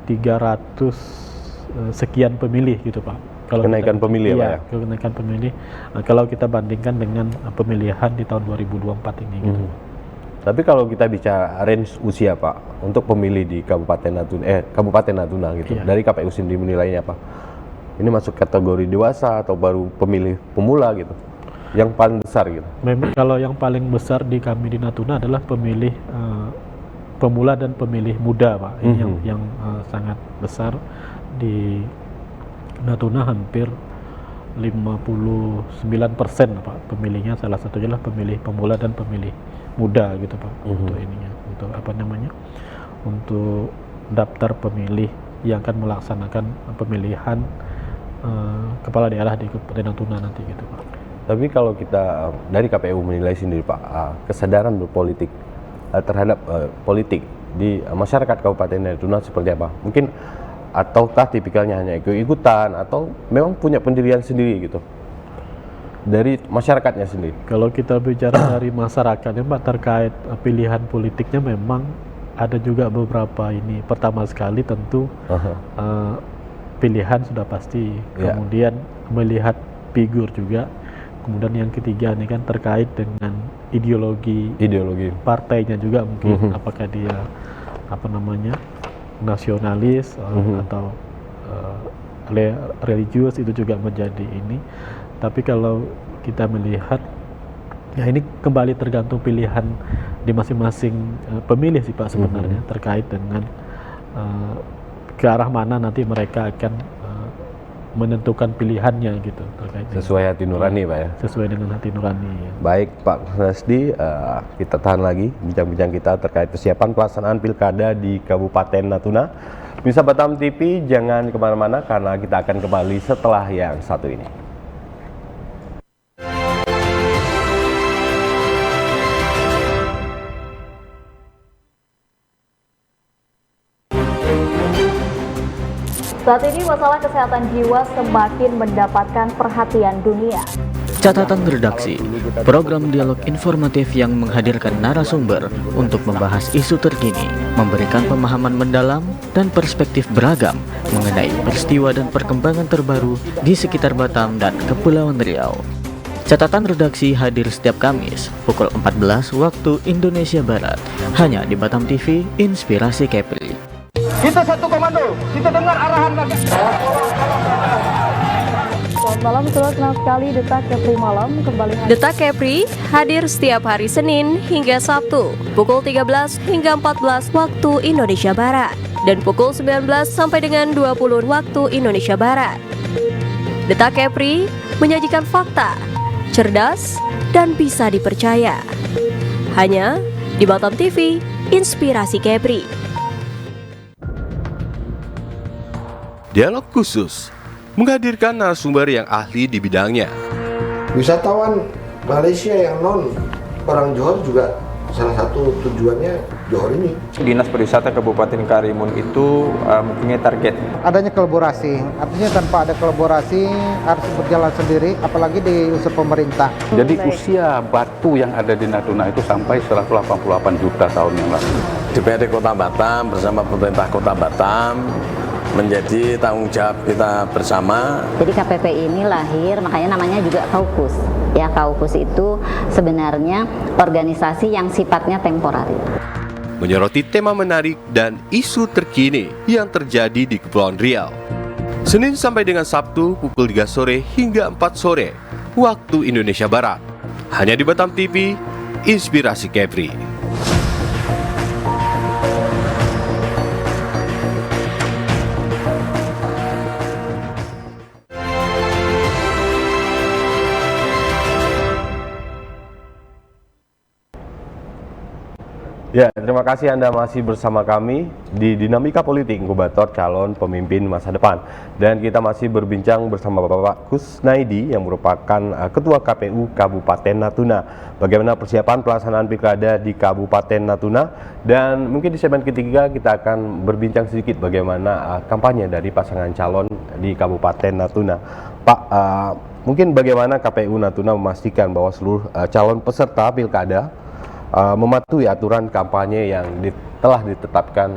300 sekian pemilih gitu Pak. Kenaikan pemilih Pak ya? Kenaikan pemilih kalau kita bandingkan dengan pemilihan di tahun 2024 ini gitu. Tapi kalau kita bicara range usia Pak untuk pemilih di Kabupaten Natuna gitu, dari KPU sendiri menilainya apa? Ini masuk kategori dewasa atau baru pemilih pemula gitu? Yang paling besar gitu? Memang kalau yang paling besar di kami di Natuna adalah pemilih pemula dan pemilih muda Pak. Ini yang sangat besar di Natuna, hampir 59% Pak pemilihnya, salah satunya adalah pemilih pemula dan pemilih muda gitu Pak. Untuk ininya, untuk daftar pemilih yang akan melaksanakan pemilihan kepala daerah di Kabupaten Natuna nanti gitu Pak. Tapi kalau kita dari KPU menilai sendiri Pak, kesadaran berpolitik terhadap politik di masyarakat Kabupaten Natuna seperti apa? Mungkin ataukah tipikalnya hanya ikut-ikutan atau memang punya pendirian sendiri gitu? dari masyarakatnya sendiri? Kalau kita bicara dari masyarakatnya Pak, terkait pilihan politiknya memang ada juga beberapa ini. Pertama sekali tentu pilihan sudah pasti, kemudian melihat figur juga. Kemudian yang ketiga ini kan terkait dengan ideologi partainya juga mungkin, apakah dia nasionalis atau religius, itu juga menjadi ini. Tapi kalau kita melihat ya ini kembali tergantung pilihan di masing-masing pemilih sih Pak sebenarnya, terkait dengan ke arah mana nanti mereka akan menentukan pilihannya gitu, terkait sesuai hati nurani Pak ya. Sesuai dengan hati nurani ya. Baik Pak Kusnadi, kita tahan lagi bincang-bincang kita terkait persiapan pelaksanaan pilkada di Kabupaten Natuna. Pemirsa Batam TV, jangan kemana-mana karena kita akan kembali setelah yang satu ini. Saat ini masalah kesehatan jiwa semakin mendapatkan perhatian dunia. Catatan redaksi, program dialog informatif yang menghadirkan narasumber untuk membahas isu terkini, memberikan pemahaman mendalam dan perspektif beragam mengenai peristiwa dan perkembangan terbaru di sekitar Batam dan Kepulauan Riau. Catatan redaksi hadir setiap Kamis pukul 14 waktu Indonesia Barat, hanya di Batam TV Inspirasi Kepri. Kita satu komando, kita dengar arahan kami. Selamat malam, sudah senang sekali Detak Kepri Malam kembali hadir. Detak Kepri hadir setiap hari Senin hingga Sabtu pukul 13 hingga 14 waktu Indonesia Barat dan pukul 19 sampai dengan 20 waktu Indonesia Barat. Detak Kepri menyajikan fakta, cerdas, dan bisa dipercaya. Hanya di Batam TV Inspirasi Kepri. Dialog khusus menghadirkan narasumber yang ahli di bidangnya. Wisatawan Malaysia yang non orang Johor juga salah satu tujuannya Johor ini. Dinas Pariwisata Kabupaten Karimun itu mempunyai target. Adanya kolaborasi, artinya tanpa ada kolaborasi harus berjalan sendiri, apalagi di unsur pemerintah. Jadi usia batu yang ada di Natuna itu sampai 188 juta tahun yang lalu. DPRD Kota Batam bersama pemerintah Kota Batam menjadi tanggung jawab kita bersama. Jadi KPP ini lahir, makanya namanya juga Kaukus. Ya, Kaukus itu sebenarnya organisasi yang sifatnya temporer. Menyoroti tema menarik dan isu terkini yang terjadi di Kepulauan Riau. Senin sampai dengan Sabtu pukul 3 sore hingga 4 sore waktu Indonesia Barat. Hanya di Batam TV, Inspirasi Kepri. Ya, terima kasih Anda masih bersama kami di Dinamika Politik Inkubator Calon Pemimpin Masa Depan. Dan kita masih berbincang bersama Bapak Kusnadi yang merupakan Ketua KPU Kabupaten Natuna. Bagaimana persiapan pelaksanaan pilkada di Kabupaten Natuna. Dan mungkin di segmen ketiga kita akan berbincang sedikit bagaimana kampanye dari pasangan calon di Kabupaten Natuna. Pak, mungkin bagaimana KPU Natuna memastikan bahwa seluruh calon peserta pilkada mematuhi aturan kampanye yang telah ditetapkan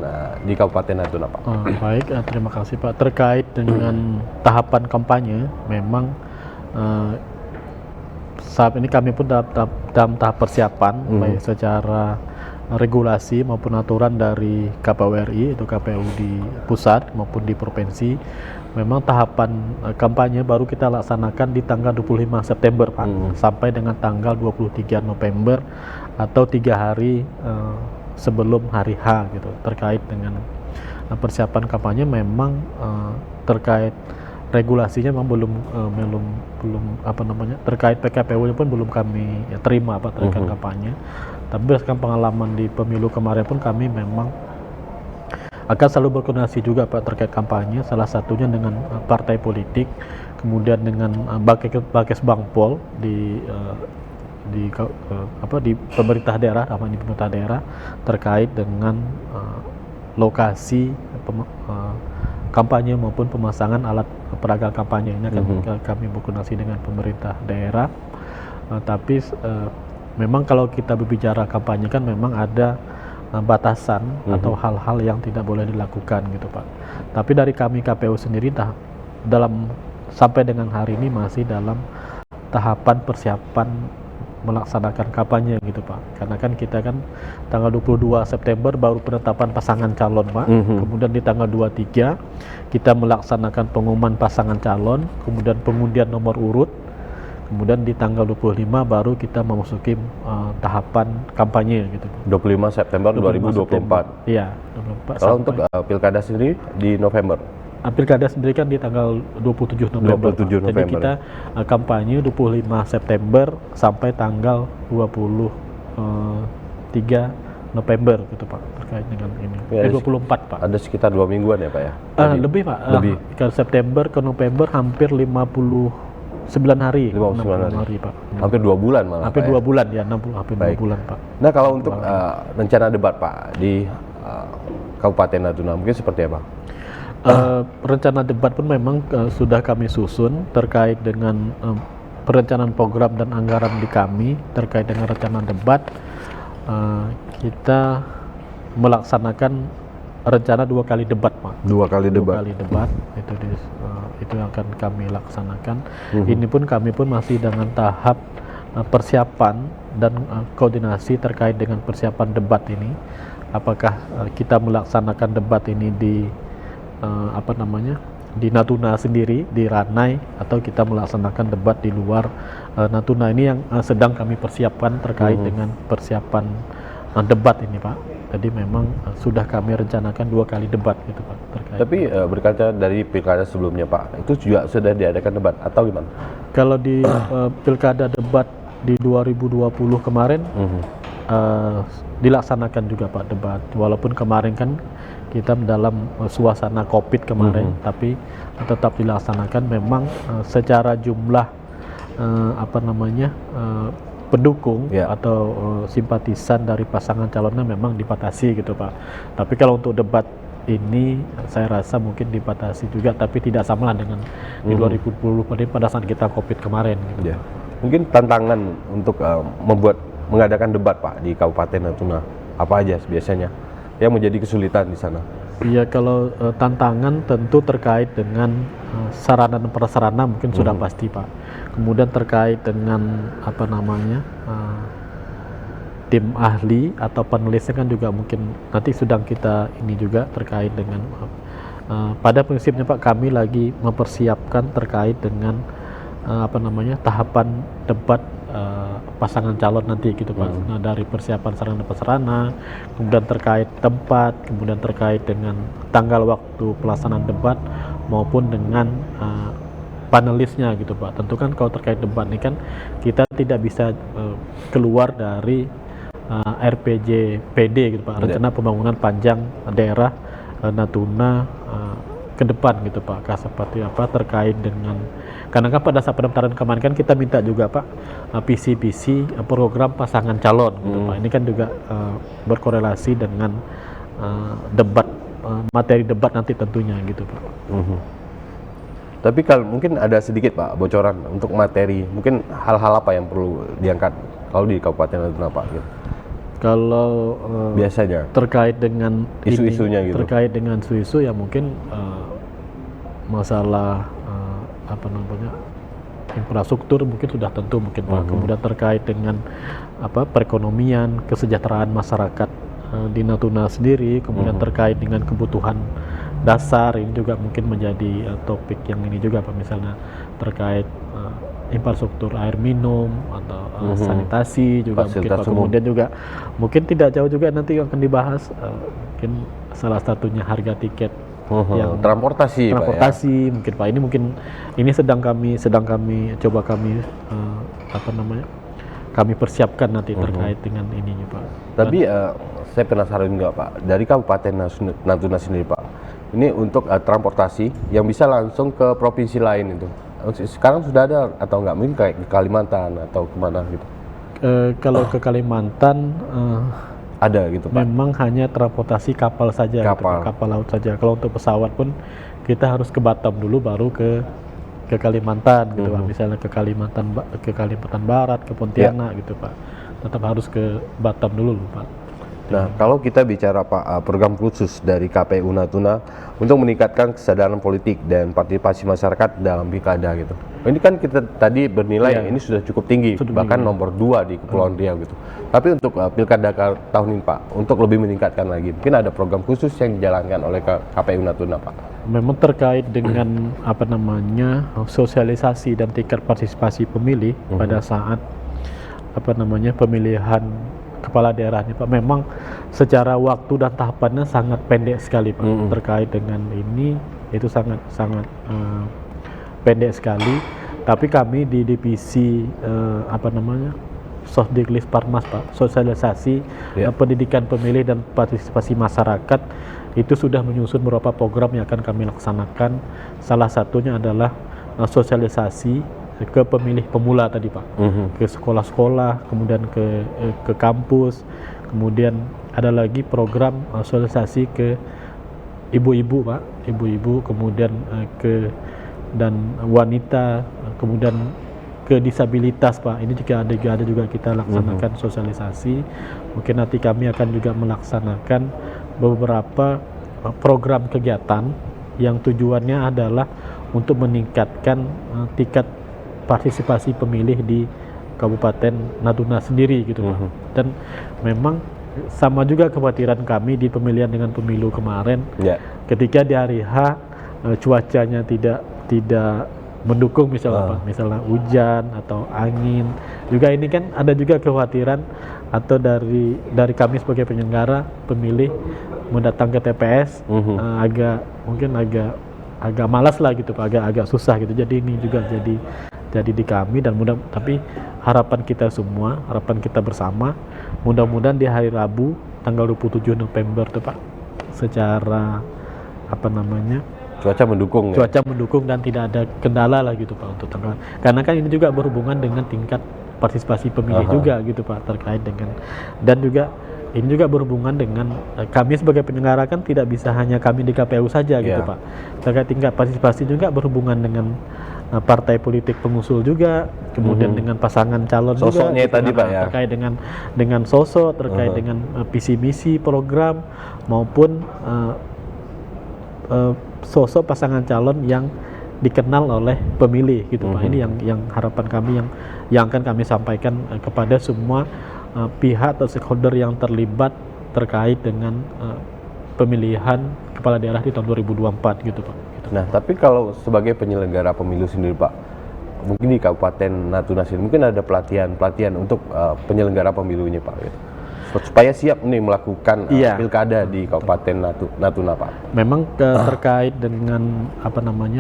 di Kabupaten Natuna, Pak. Baik, terima kasih Pak. Terkait dengan tahapan kampanye, memang saat ini kami pun dalam tahap persiapan, baik secara regulasi maupun aturan dari KPU RI, itu KPU di pusat maupun di provinsi. Memang tahapan kampanye baru kita laksanakan di tanggal 25 September, Pak, sampai dengan tanggal 23 November atau 3 hari sebelum hari H gitu. Terkait dengan persiapan kampanye memang terkait regulasinya memang belum terkait PKPU-nya pun belum kami terima Pak terkait kampanye. Tapi berdasarkan pengalaman di pemilu kemarin pun kami memang akan selalu berkoordinasi juga Pak terkait kampanye, salah satunya dengan partai politik, kemudian dengan Bakes Bangpol di pemerintah daerah, di pemerintah daerah terkait dengan lokasi kampanye maupun pemasangan alat peraga kampanye ini akan kami berkoordinasi dengan pemerintah daerah. Tapi memang kalau kita berbicara kampanye kan memang ada batasan atau hal-hal yang tidak boleh dilakukan gitu Pak. Tapi dari kami KPU sendiri sampai dengan hari ini masih dalam tahapan persiapan melaksanakan kampanye gitu Pak. Karena kan kita kan tanggal 22 September baru penetapan pasangan calon Pak. Kemudian di tanggal 23 kita melaksanakan pengumuman pasangan calon, kemudian pengundian nomor urut. Kemudian di tanggal 25 baru kita memasuki tahapan kampanye gitu. 25 September 2024. Iya, 24. Kalau untuk pilkada sendiri di November. Pilkada sendiri kan di tanggal 27 November. 27 November. Jadi kita kampanye 25 September sampai tanggal 23 November gitu Pak, terkait dengan ini. 24 Pak. Ada sekitar 2 mingguan ya Pak ya? Lebih Pak. Lebih. Ke September ke November hampir 59 hari. 59 hari Pak. Hampir 2 bulan malah. Hampir 2 Pak, bulan ya, 60 hampir 2 bulan Pak. Nah, kalau untuk rencana debat Pak di Kabupaten Natuna mungkin seperti apa? Rencana debat pun memang sudah kami susun terkait dengan perencanaan program dan anggaran di kami terkait dengan rencana debat. Kita melaksanakan rencana 2 kali debat Pak. 2 kali debat. 2 kali debat itu yang akan kami laksanakan. Ini pun kami pun masih dengan tahap persiapan dan koordinasi terkait dengan persiapan debat ini. Apakah kita melaksanakan debat ini di di Natuna sendiri, di Ranai, atau kita melaksanakan debat di luar Natuna. Ini yang sedang kami persiapkan terkait dengan persiapan debat ini Pak. Jadi memang sudah kami rencanakan 2 kali debat gitu Pak. Tapi berkaca dari pilkada sebelumnya Pak, itu juga sudah diadakan debat atau gimana? Kalau di pilkada debat di 2020 kemarin dilaksanakan juga Pak debat. Walaupun kemarin kan kita dalam suasana COVID kemarin, tapi tetap dilaksanakan. Memang secara jumlah pendukung atau simpatisan dari pasangan calonnya memang dibatasi gitu Pak. Tapi kalau untuk debat ini saya rasa mungkin dibatasi juga, tapi tidak sama dengan di 2020 pada saat kita COVID kemarin gitu. Mungkin tantangan untuk mengadakan debat Pak di Kabupaten Natuna apa aja biasanya yang menjadi kesulitan di sana? Iya, kalau tantangan tentu terkait dengan sarana dan prasarana mungkin sudah pasti Pak. Kemudian terkait dengan tim ahli atau penulisnya kan juga mungkin nanti sedang kita ini juga terkait dengan pada prinsipnya Pak, kami lagi mempersiapkan terkait dengan tahapan debat pasangan calon nanti gitu Pak. Nah, dari persiapan sarana prasarana, kemudian terkait tempat, kemudian terkait dengan tanggal waktu pelaksanaan debat maupun dengan panelisnya gitu Pak. Tentu kan kalau terkait debat ini kan kita tidak bisa keluar dari RPJPD gitu Pak, rencana pembangunan panjang daerah Natuna ke depan gitu Pak. Seperti apa terkait dengan, karena kan pada saat pendaftaran kemarin kan kita minta juga Pak visi-visi program pasangan calon gitu Pak. Ini kan juga berkorelasi dengan debat, materi debat nanti tentunya gitu Pak. Tapi kalau mungkin ada sedikit Pak bocoran untuk materi, mungkin hal-hal apa yang perlu diangkat kalau di Kabupaten Natuna Pak gitu? Kalau biasanya terkait dengan isu-isunya gitu. Terkait dengan isu-isu ya mungkin masalah infrastruktur mungkin sudah tentu mungkin Pak. Kemudian terkait dengan perekonomian, kesejahteraan masyarakat di Natuna sendiri, kemudian terkait dengan kebutuhan dasar ini juga mungkin menjadi topik yang ini juga Pak, misalnya terkait infrastruktur air minum atau sanitasi juga mungkin Pak. Kemudian juga mungkin tidak jauh juga nanti akan dibahas mungkin salah satunya harga tiket yang transportasi Pak, ya? Mungkin Pak, ini mungkin ini sedang kami coba kami persiapkan nanti terkait dengan ininya Pak. Tapi saya penasaran juga Pak, dari Kabupaten Natuna sendiri Pak, ini untuk transportasi yang bisa langsung ke provinsi lain itu sekarang sudah ada atau enggak, mungkin kayak ke Kalimantan atau kemana gitu? Kalau ke Kalimantan ada gitu Pak? Memang hanya transportasi kapal saja, kapal laut saja. Kalau untuk pesawat pun kita harus ke Batam dulu baru ke Kalimantan gitu Pak. Misalnya ke Kalimantan Barat, ke Pontianak gitu Pak. Tetap harus ke Batam dulu Pak. Nah, kalau kita bicara Pak, program khusus dari KPU Natuna untuk meningkatkan kesadaran politik dan partisipasi masyarakat dalam pilkada gitu. Ini kan kita tadi bernilai ini sudah cukup tinggi, bahkan nomor 2 di Kepulauan Riau gitu. Tapi untuk pilkada tahun ini Pak, untuk lebih meningkatkan lagi, mungkin ada program khusus yang dijalankan oleh KPU Natuna Pak. Memang terkait dengan sosialisasi dan tingkat partisipasi pemilih pada saat pemilihan kepala daerahnya Pak, memang secara waktu dan tahapannya sangat pendek sekali Pak. Terkait dengan ini itu sangat pendek sekali. Tapi kami di divisi Sosdiklis Parmas Pak, sosialisasi pendidikan pemilih dan partisipasi masyarakat itu sudah menyusun beberapa program yang akan kami laksanakan. Salah satunya adalah sosialisasi ke pemilih pemula tadi Pak, ke sekolah-sekolah, kemudian ke kampus, kemudian ada lagi program sosialisasi ke ibu-ibu Pak, kemudian dan wanita, kemudian ke disabilitas Pak. Ini juga ada kita laksanakan sosialisasi. Mungkin nanti kami akan juga melaksanakan beberapa program kegiatan yang tujuannya adalah untuk meningkatkan tingkat partisipasi pemilih di Kabupaten Natuna sendiri gitu Pak. Dan memang sama juga kekhawatiran kami di pemilihan dengan pemilu kemarin, ketika di hari H cuacanya tidak mendukung misalnya Pak, misalnya hujan atau angin. Juga ini kan ada juga kekhawatiran atau dari kami sebagai penyelenggara pemilih mendatang ke TPS mungkin agak malas lah gitu Pak, agak susah gitu. Jadi ini juga jadi di kami, dan tapi harapan kita semua, harapan kita bersama, mudah-mudahan di hari Rabu tanggal 27 November tuh Pak, secara cuaca mendukung dan tidak ada kendala lah gitu Pak untuk tanggal, karena kan ini juga berhubungan dengan tingkat partisipasi pemilih juga gitu Pak, terkait dengan, dan juga ini juga berhubungan dengan kami sebagai penyelenggara kan tidak bisa hanya kami di KPU saja gitu Pak, terkait tingkat partisipasi juga berhubungan dengan partai politik pengusul juga, kemudian dengan pasangan calon sosoknya juga, tadi Pak ya, terkait dengan sosok, terkait dengan visi misi program maupun sosok pasangan calon yang dikenal oleh pemilih gitu Pak. Ini yang harapan kami yang akan kami sampaikan kepada semua pihak atau stakeholder yang terlibat terkait dengan pemilihan kepala daerah di tahun 2024 gitu Pak. Nah, tapi kalau sebagai penyelenggara pemilu sendiri Pak, mungkin di Kabupaten Natuna sendiri mungkin ada pelatihan untuk penyelenggara pemilunya Pak, gitu, supaya siap nih melakukan pilkada di Kabupaten Natuna Pak. Memang terkait dengan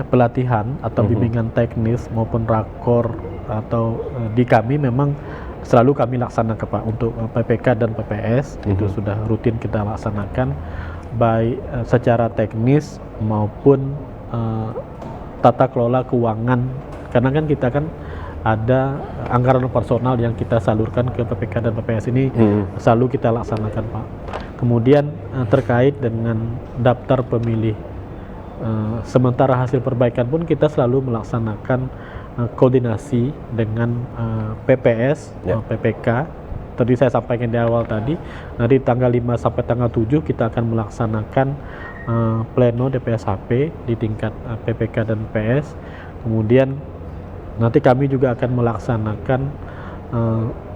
pelatihan atau bimbingan teknis maupun rakor atau di kami memang selalu kami laksanakan Pak untuk PPK dan PPS, itu sudah rutin kita laksanakan baik secara teknis maupun tata kelola keuangan, karena kan kita kan ada anggaran operasional yang kita salurkan ke PPK dan PPS ini selalu kita laksanakan Pak. Kemudian terkait dengan daftar pemilih sementara hasil perbaikan pun kita selalu melaksanakan koordinasi dengan PPS, PPK. Tadi saya sampaikan di awal tadi, nanti tanggal 5 sampai tanggal 7 kita akan melaksanakan pleno DPSHP di tingkat PPK dan PS. Kemudian nanti kami juga akan melaksanakan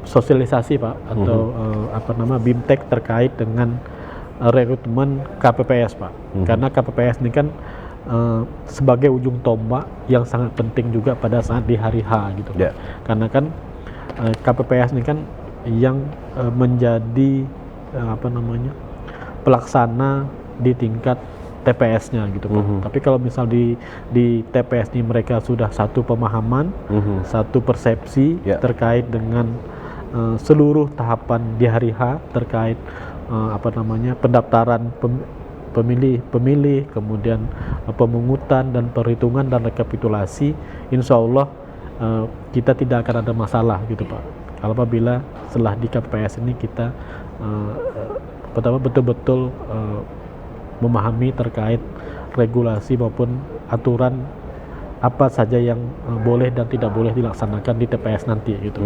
sosialisasi Pak, atau BIMTEK terkait dengan rekrutmen KPPS Pak. Karena KPPS ini kan sebagai ujung tombak yang sangat penting juga pada saat di hari H gitu Pak. Karena kan KPPS ini kan yang menjadi pelaksana di tingkat TPS-nya gitu Pak. Tapi kalau misal di TPS ini mereka sudah satu pemahaman, satu persepsi terkait dengan seluruh tahapan di hari H terkait pendaftaran pemilih, kemudian pemungutan dan perhitungan dan rekapitulasi, insya Allah kita tidak akan ada masalah gitu Pak. Kalau apabila setelah di KPPS ini kita betul-betul memahami terkait regulasi maupun aturan apa saja yang boleh dan tidak boleh dilaksanakan di TPS nanti gitu.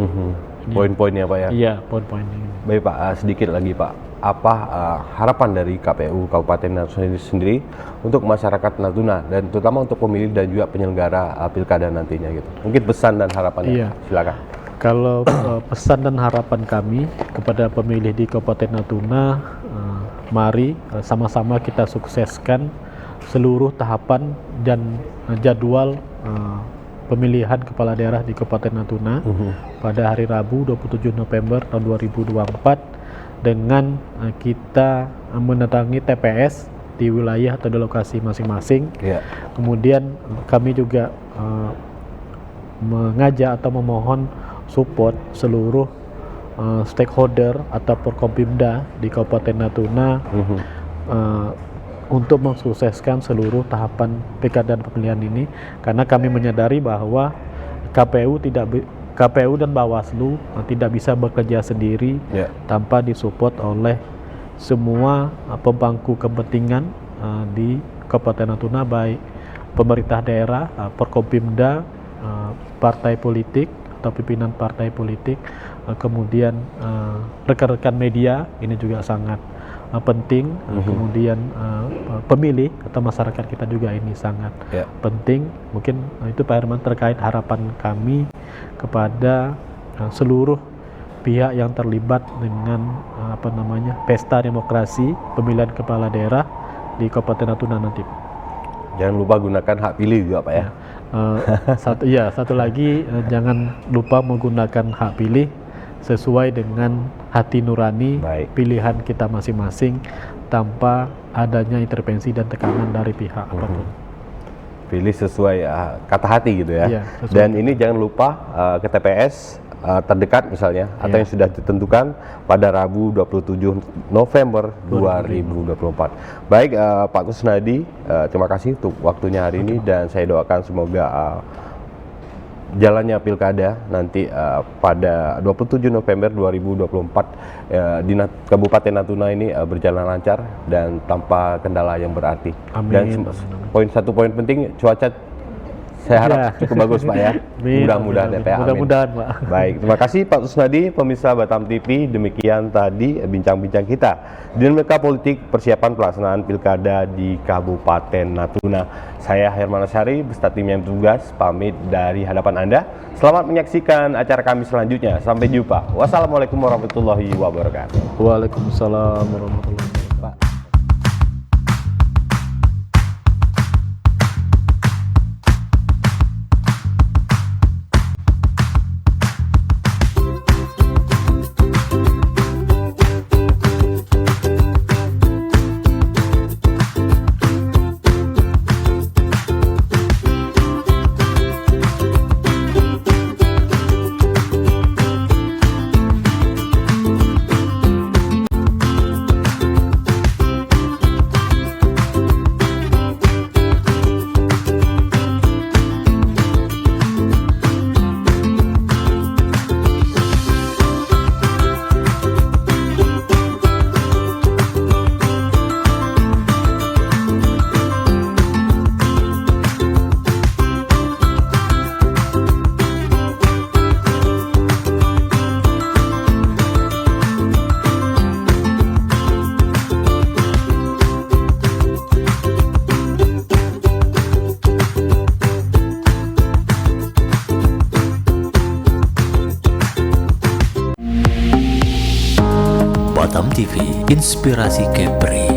Poin-poinnya Pak ya? Iya, poin-poinnya. Baik Pak, sedikit lagi Pak, apa harapan dari KPU Kabupaten Natuna sendiri untuk masyarakat Natuna dan terutama untuk pemilih dan juga penyelenggara pilkada nantinya gitu? Mungkin pesan dan harapannya, iya. Silakan. Kalau pesan dan harapan kami kepada pemilih di Kabupaten Natuna, mari sama-sama kita sukseskan seluruh tahapan dan jadwal pemilihan kepala daerah di Kabupaten Natuna pada hari Rabu 27 November tahun 2024 dengan kita mendatangi TPS di wilayah atau di lokasi masing-masing. Kemudian kami juga mengajak atau memohon support seluruh stakeholder atau Forkompimda di Kabupaten Natuna untuk mensukseskan seluruh tahapan pilkada dan pemilihan ini, karena kami menyadari bahwa KPU dan Bawaslu tidak bisa bekerja sendiri tanpa disupport oleh semua pemangku kepentingan di Kabupaten Natuna, baik pemerintah daerah, Forkompimda, partai politik atau pimpinan partai politik, kemudian rekan-rekan media ini juga sangat penting, kemudian pemilih atau masyarakat kita juga ini sangat penting. Mungkin itu Pak Herman terkait harapan kami kepada seluruh pihak yang terlibat dengan pesta demokrasi pemilihan kepala daerah di Kabupaten Natuna nanti. Jangan lupa gunakan hak pilih juga Pak ya. Satu lagi jangan lupa menggunakan hak pilih sesuai dengan hati nurani pilihan kita masing-masing tanpa adanya intervensi dan tekanan dari pihak apapun. Pilih sesuai kata hati gitu ya. Dan ini jangan lupa ke TPS terdekat misalnya atau yang sudah ditentukan pada Rabu 27 November 2024. Baik Pak Kusnadi, terima kasih untuk waktunya hari ini dan saya doakan semoga jalannya pilkada nanti pada 27 November 2024 di Kabupaten Natuna ini berjalan lancar dan tanpa kendala yang berarti. Amin. Dan satu poin penting, cuaca saya harap cukup bagus Pak ya. Mudah-mudahan ya Pak. Mudah-mudahan Pak. Baik, terima kasih Pak Kusnadi, pemirsa Batam TV. Demikian tadi bincang-bincang kita dinamika politik persiapan pelaksanaan pilkada di Kabupaten Natuna. Saya Herman Asyari beserta tim yang bertugas pamit dari hadapan Anda. Selamat menyaksikan acara kami selanjutnya. Sampai jumpa. Wassalamualaikum warahmatullahi wabarakatuh. Waalaikumsalam warahmatullahi wabarakatuh. Batam TV, inspirasi Kepri.